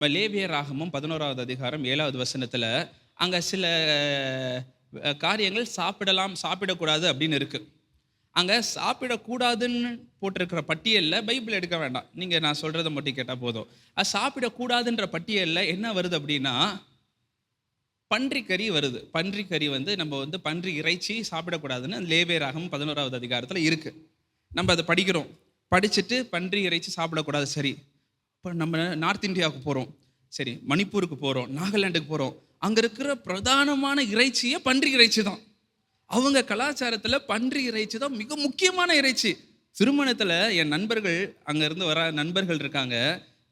இப்ப லேவியர் ராகமம் 11வது அதிகாரம் 7வது வசனத்துல அங்க சில காரியங்கள் சாப்பிடலாம் சாப்பிடக்கூடாது அப்படின்னு இருக்கு. அங்க சாப்பிடக்கூடாதுன்னு போட்டிருக்கிற பட்டியல்ல பைபிள் எடுக்க வேண்டாம், நீங்க நான் சொல்றதை மட்டும் கேட்டா போதும். அது சாப்பிடக்கூடாதுன்ற பட்டியல்ல என்ன வருது அப்படின்னா பன்றிக்கறி வருது. பன்றிக்கறி நம்ம பன்றி இறைச்சி சாப்பிடக்கூடாதுன்னு லேவியர் ராகமம் 11வது அதிகாரத்துல இருக்கு. நம்ம அதை படிக்கிறோம். படிச்சுட்டு பன்றி இறைச்சி சாப்பிடக்கூடாது, சரி. இப்போ நம்ம நார்த் இந்தியாவுக்கு போகிறோம், சரி, மணிப்பூருக்கு போகிறோம், நாகாலாண்டுக்கு போகிறோம். அங்கே இருக்கிற பிரதானமான இறைச்சியே பன்றி இறைச்சி தான். அவங்க கலாச்சாரத்தில் பன்றி இறைச்சி தான் மிக முக்கியமான இறைச்சி. திருமணத்தில் என் நண்பர்கள் அங்கேருந்து வர நண்பர்கள் இருக்காங்க.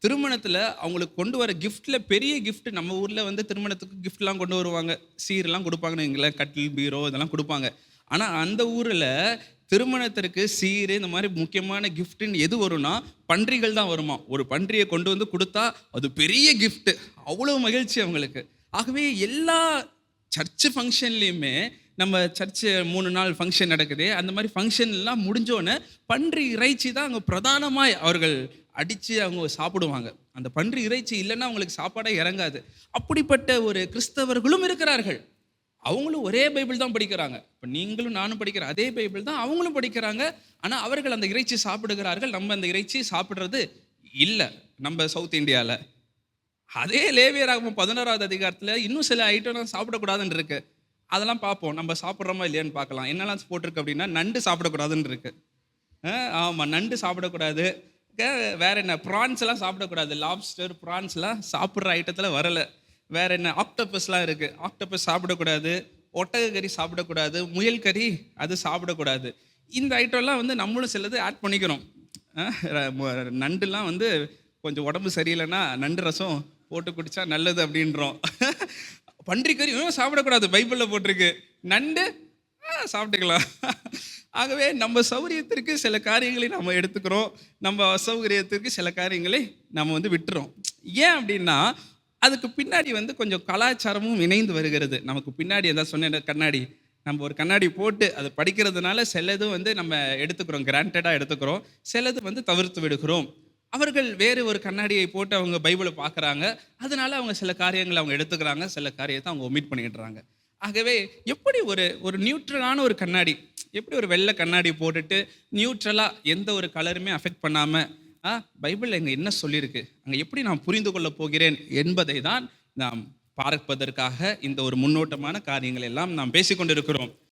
திருமணத்தில் அவங்களுக்கு கொண்டு வர கிஃப்டில் பெரிய கிஃப்ட், நம்ம ஊரில் திருமணத்துக்கு கிஃப்ட்லாம் கொண்டு வருவாங்க, சீரெல்லாம் கொடுப்பாங்கன்னு வைங்களேன், கட்டில் பீரோ இதெல்லாம் கொடுப்பாங்க. ஆனால் அந்த ஊரில் திருமணத்திற்கு சீர் இந்த மாதிரி முக்கியமான கிஃப்ட்னு எது வரும்னா பன்றிகள் தான் வருமா. ஒரு பன்றியை கொண்டு கொடுத்தா அது பெரிய கிஃப்ட், அவ்வளோ மகிழ்ச்சி அவங்களுக்கு. ஆகவே எல்லா சர்ச்சு ஃபங்க்ஷன்லேயுமே, நம்ம சர்ச்சு 3 நாள் ஃபங்க்ஷன் நடக்குது, அந்த மாதிரி ஃபங்க்ஷன்லாம் முடிஞ்சோன்னே பன்றி இறைச்சி தான் அங்கே பிரதானமாய் அவர்கள் அடித்து அவங்க சாப்பிடுவாங்க. அந்த பன்றி இறைச்சி இல்லைன்னா அவங்களுக்கு சாப்பாடே இறங்காது. அப்படிப்பட்ட ஒரு கிறிஸ்தவர்களும் இருக்கிறார்கள். அவங்களும் ஒரே பைபிள் தான் படிக்கிறாங்க. இப்போ நீங்களும் நானும் படிக்கிற அதே பைபிள் தான் அவங்களும் படிக்கிறாங்க. ஆனால் அவர்கள் அந்த இறைச்சி சாப்பிடுகிறார்கள், நம்ம அந்த இறைச்சி சாப்பிட்றது இல்லை. நம்ம சவுத் இந்தியாவில் அதே லேவியர் ராகமம் 11வது அதிகாரத்தில் இன்னும் சில ஐட்டம் சாப்பிடக்கூடாதுன்னு இருக்கு. அதெல்லாம் பார்ப்போம், நம்ம சாப்பிட்றோமா இல்லையான்னு பார்க்கலாம். என்னெல்லாம் போட்டிருக்கு அப்படின்னா நண்டு சாப்பிடக்கூடாதுன்னு இருக்கு. ஆமாம், நண்டு சாப்பிடக்கூடாது. வேற என்ன, ப்ரான்ஸ் எல்லாம் சாப்பிடக்கூடாது. லாப்ஸ்டர் ப்ரான்ஸ்லாம் சாப்பிட்ற ஐட்டத்தில் வரலை. வேற என்ன, ஆக்டோபஸ்லாம் இருக்குது, ஆக்டோபஸ் சாப்பிடக்கூடாது. ஒட்டக கறி சாப்பிடக்கூடாது. முயல் கறி அது சாப்பிடக்கூடாது. இந்த ஐட்டம்லாம் நம்மளும் சிலது ஆட் பண்ணிக்கிறோம். நண்டுலாம் கொஞ்சம் உடம்பு சரியில்லைன்னா நண்டு ரசம் போட்டு குடித்தா நல்லது அப்படின்றோம். பன்றிக்கறி சாப்பிடக்கூடாது பைபிளில் போட்டிருக்கு, நண்டு சாப்பிட்டுக்கலாம். ஆகவே நம்ம சௌகரியத்திற்கு சில காரியங்களை நம்ம எடுத்துக்கிறோம், நம்ம அசௌகரியத்திற்கு சில காரியங்களை நம்ம விட்டுறோம். ஏன் அப்படின்னா அதுக்கு பின்னாடி கொஞ்சம் கலாச்சாரமும் இணைந்து வருகிறது. நமக்கு பின்னாடி எதாவது சொன்ன கண்ணாடி, நம்ம ஒரு கண்ணாடி போட்டு அதை படிக்கிறதுனால சிலது நம்ம எடுத்துக்கிறோம், கிராண்டடாக எடுத்துக்கிறோம், சிலது தவிர்த்து விடுகிறோம். அவர்கள் வேறு ஒரு கண்ணாடியை போட்டு அவங்க பைபிளை பார்க்குறாங்க, அதனால அவங்க சில காரியங்களை அவங்க எடுத்துக்கிறாங்க, சில காரியத்தை அவங்க ஒமிட் பண்ணிடுறாங்க. ஆகவே எப்படி ஒரு நியூட்ரலான ஒரு கண்ணாடி, எப்படி ஒரு வெள்ளை கண்ணாடி போட்டுட்டு நியூட்ரலாக எந்த ஒரு கலருமே அஃபெக்ட் பண்ணாமல் பைபிள் எங்கே என்ன சொல்லியிருக்கு, அங்கே எப்படி நான் புரிந்து கொள்ள போகிறேன் என்பதை தான் நாம் பார்ப்பதற்காக இந்த ஒரு முன்னோட்டமான காரியங்கள் எல்லாம் நாம் பேசிக்கொண்டிருக்கிறோம்.